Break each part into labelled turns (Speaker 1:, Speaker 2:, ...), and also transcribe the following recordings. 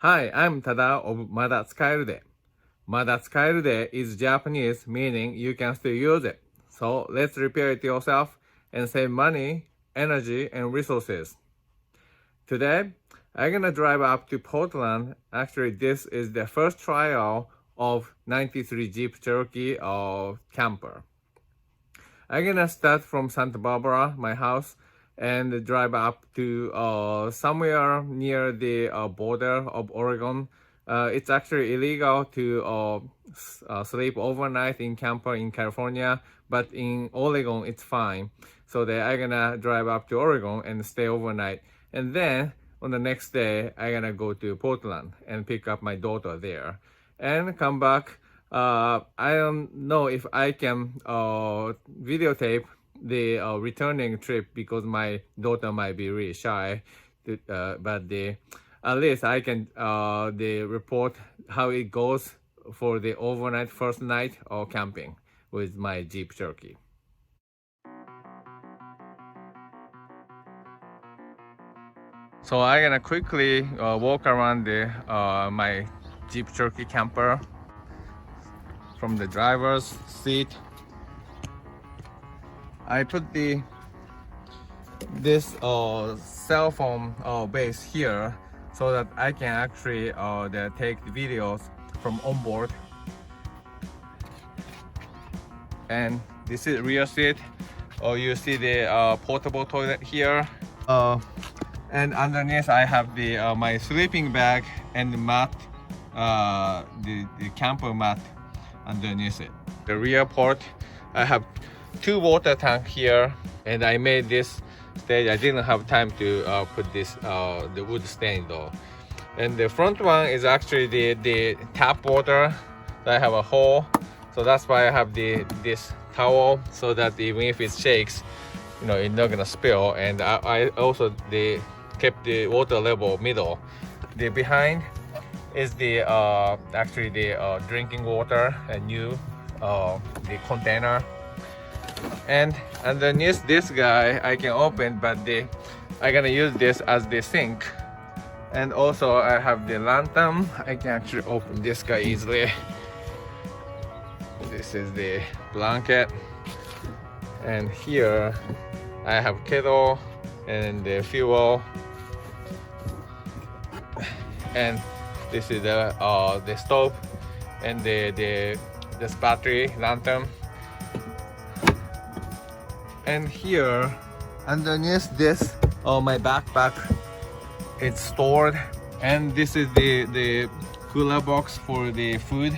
Speaker 1: Hi, I'm Tada of Mada Tsukaeru de. Mada Tsukaeru de is Japanese, meaning you can still use it. So let's repair it yourself and save money, energy, and resources. Today, I'm gonna drive up to Portland. Actually, this is the first trial of 93 Jeep Cherokee camper. I'm gonna start from Santa Barbara, my house, and drive up to somewhere near the border of Oregon. It's actually illegal to sleep overnight in camper in California, but in Oregon it's fine. So I'm gonna drive up to Oregon and stay overnight, and then on the next day I'm gonna go to Portland and pick up my daughter there, and come back. I don't know if I can videotape the returning trip because my daughter might be really shy. But at least I can report how it goes for the overnight first night or camping with my Jeep Cherokee. So I'm gonna quickly walk around my Jeep Cherokee camper from the driver's seat. I put this cell phone base here so that I can actually take the videos from onboard. And this is rear seat. You see the portable toilet here. And underneath I have my sleeping bag and the mat, the camper mat underneath it. The rear port, I have 2 water tanks here, and I made this stage. I didn't have time to put this the wood stain though. And the front one is actually the tap water. I have a hole, so that's why I have this towel, so that even if it shakes, it's not gonna spill. And I also kept the water level middle. The behind is actually the drinking water, and the container. And underneath this guy I can open, but I'm gonna use this as the sink. And also I have the lantern. I can actually open this guy easily. This is the blanket, and here I have kettle and the fuel, and this is the stove and this battery lantern. And here underneath this my backpack, it's stored, and this is the cooler box for the food,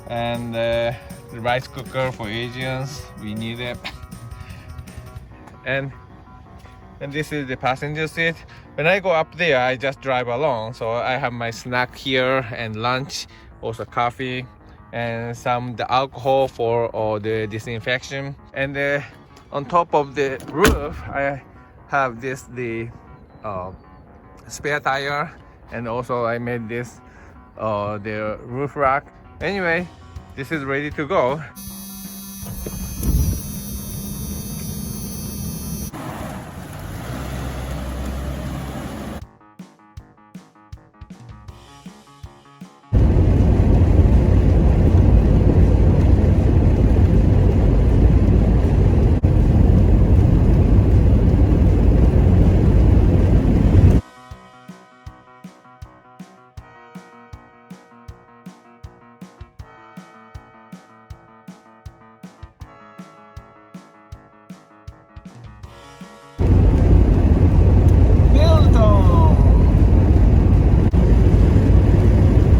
Speaker 1: and the rice cooker for Asians, we need it. and this is the passenger seat. When I go up there, I just drive along, so I have my snack here and lunch, also coffee, and the alcohol for the disinfection. And on top of the roof, I have the spare tire, and also I made this the roof rack. Anyway, this is ready to go.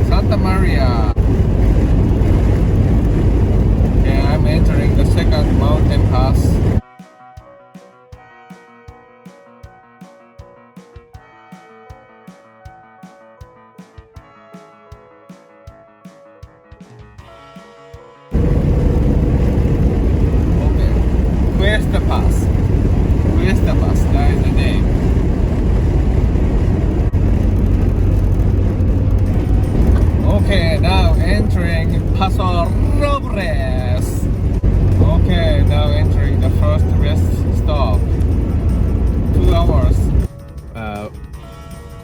Speaker 1: Santa Maria. Okay, I'm entering the second mountain pass. Okay, Cuesta Pass. Cuesta Pass, that is the name. Okay, now entering Paso Robles. Okay, now entering the first rest stop. 2 hours.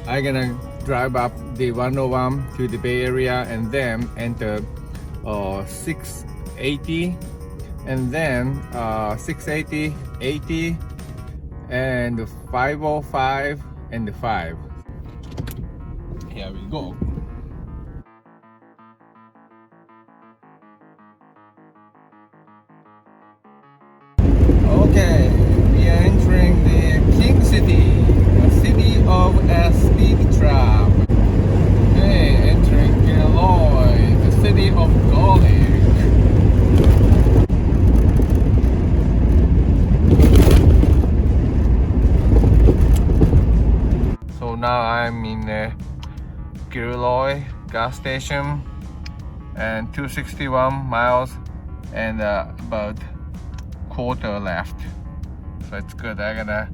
Speaker 1: I'm gonna drive up the 101 to the Bay Area and then enter 680 and then 680, 80 and 505 and 5. Here we go. Okay, we are entering the King City, the city of a speed trap. Okay, entering Illinois, the city of garlic. So now I'm in Illinois gas station and 261 miles and about quarter left, so it's good. I'm gonna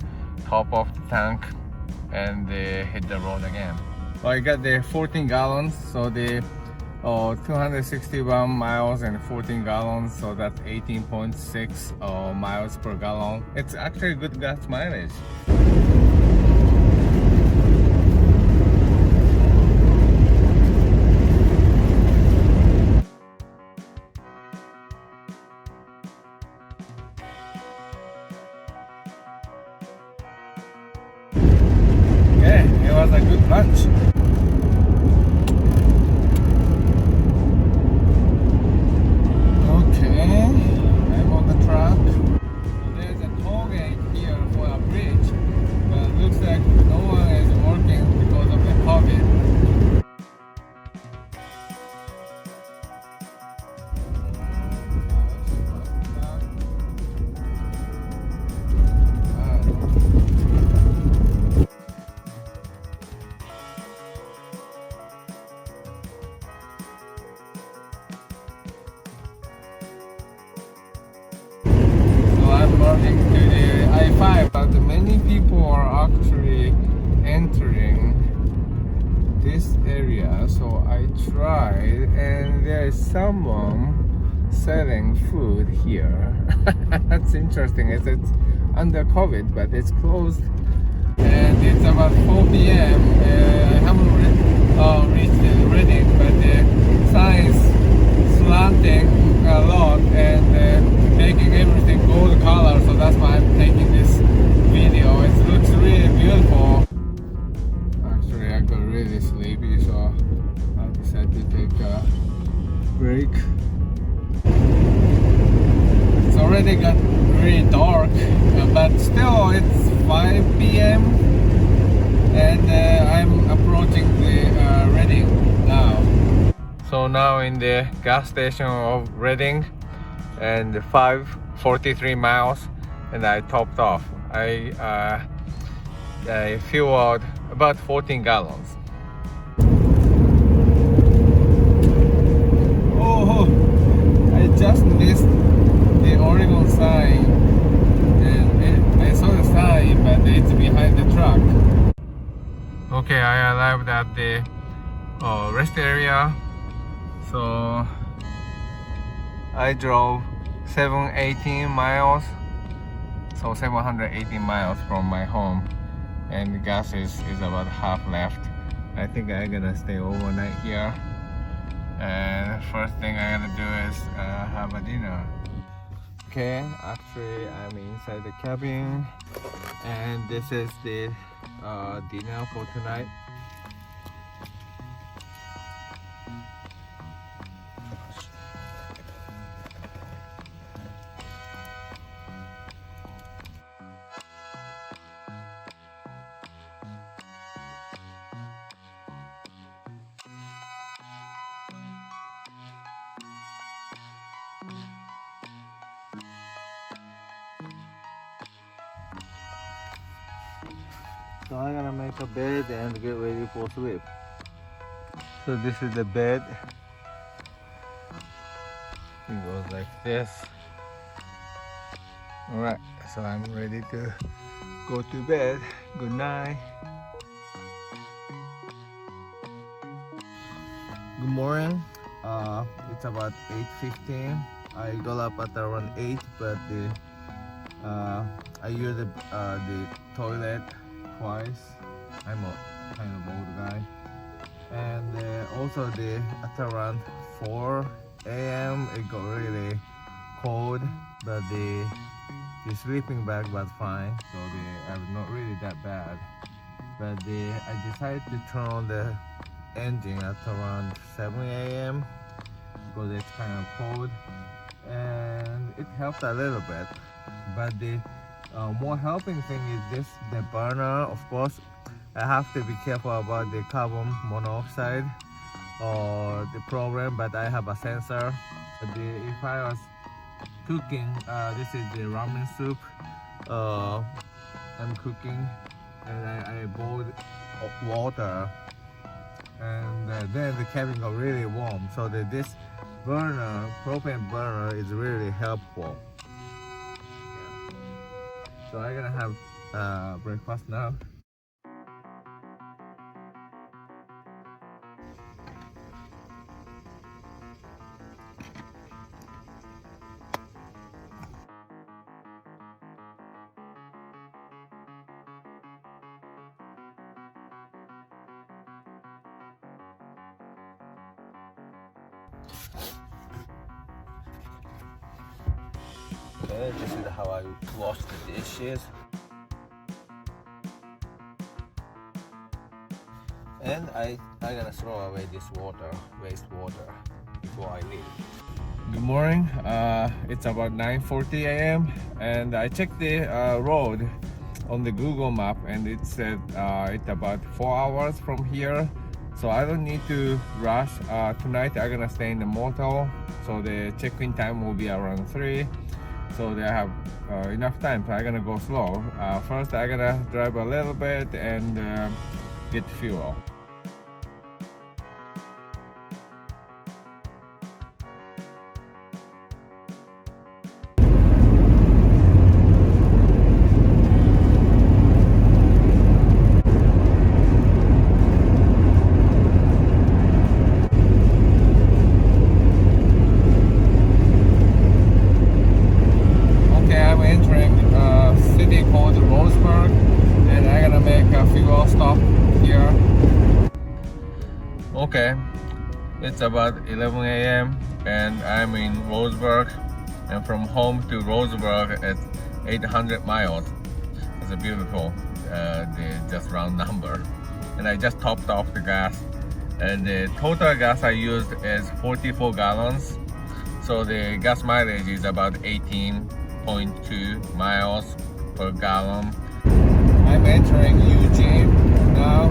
Speaker 1: top off the tank and hit the road again. Well, I got the 14 gallons, so the 261 miles and 14 gallons, so that's 18.6 miles per gallon. It's actually good gas mileage. It was a good lunch. Okay, I'm on the truck. There's a toll gate here for a bridge, but it looks like no one is working because of the COVID. I'm running to the I-5, but many people are actually entering this area, so I tried and there is someone selling food here. That's interesting. It's under COVID, but it's closed and it's about 4 p.m. I haven't reached the Reading, but the sign is slanting a lot and making everything gold color, so that's why I'm taking this video. It looks really beautiful. Actually, I got really sleepy, so I decided to take a break. It's already got really dark, but still it's 5 p.m. and I'm approaching the Reading now. So now in the gas station of Reading and 543 miles and I topped off. I fueled about 14 gallons. Oh, I just missed the Oregon sign and I saw the sign, but it's behind the truck. Okay, I arrived at the rest area. So I drove 718 miles, so 718 miles from my home, and the gas is about half left. I think I'm gonna stay overnight here, and first thing I'm gonna do is have a dinner. Okay, actually I'm inside the cabin and this is the dinner for tonight. So I'm gonna make a bed and get ready for sleep. So this is the bed. It goes like this. Alright, so I'm ready to go to bed. Good night. Good morning. It's about 8:15. I got up at around 8, but I used the toilet twice. I'm a kind of old guy. also at around 4 a.m. it got really cold, but the sleeping bag was fine, so I was not really that bad. But I decided to turn on the engine at around 7 a.m. because it's kind of cold, and it helped a little bit. But the more helping thing is the burner. Of course, I have to be careful about the carbon monoxide or the problem, but I have a sensor. If I was cooking, this is the ramen soup I'm cooking, and I boiled water, and then the cabin got really warm, so this propane burner is really helpful. Yeah. So I'm gonna have breakfast now. Okay, this is how I wash the dishes. And I'm gonna throw away this wastewater before I leave. Good morning. It's about 9:40 a.m. and I checked the road on the Google map, and it said it's about 4 hours from here. So I don't need to rush. Tonight I'm gonna stay in the motel, so the check-in time will be around 3. So they have enough time, so I'm gonna go slow. First I'm gonna drive a little bit and get fuel. Okay, it's about 11 a.m. and I'm in Roseburg, and from home to Roseburg it's 800 miles. It's a beautiful, just round number. And I just topped off the gas, and the total gas I used is 44 gallons. So the gas mileage is about 18.2 miles per gallon. I'm entering Eugene now.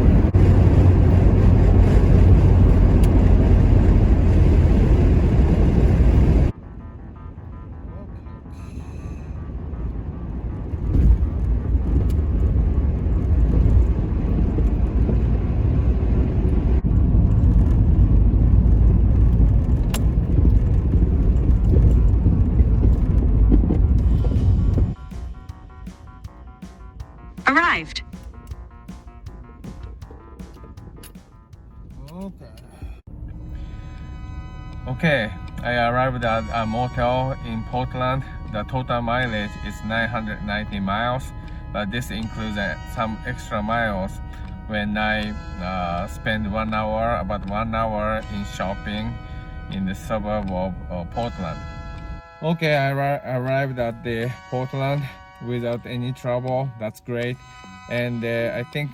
Speaker 2: Arrived.
Speaker 1: Okay, I arrived at a motel in Portland. The total mileage is 990 miles, but this includes some extra miles when I spend about 1 hour in shopping in the suburb of Portland. Okay, I arrived at the Portland without any trouble. That's great, and I think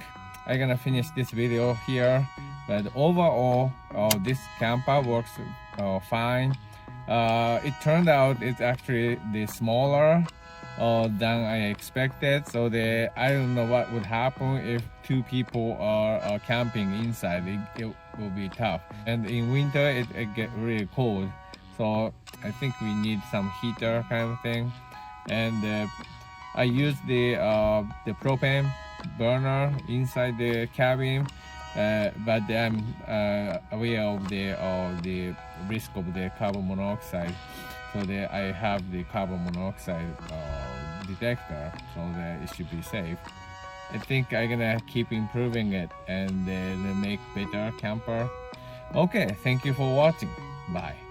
Speaker 1: I'm gonna finish this video here. But overall, this camper works fine. It turned out it's actually the smaller than I expected. So I don't know what would happen if 2 people are camping inside. It will be tough, and in winter it get really cold. So I think we need some heater kind of thing, and I used the propane burner inside the cabin, but I'm aware of the risk of the carbon monoxide, so I have the carbon monoxide detector, so that it should be safe. I think I'm gonna keep improving it and make better camper. Okay, thank you for watching. Bye.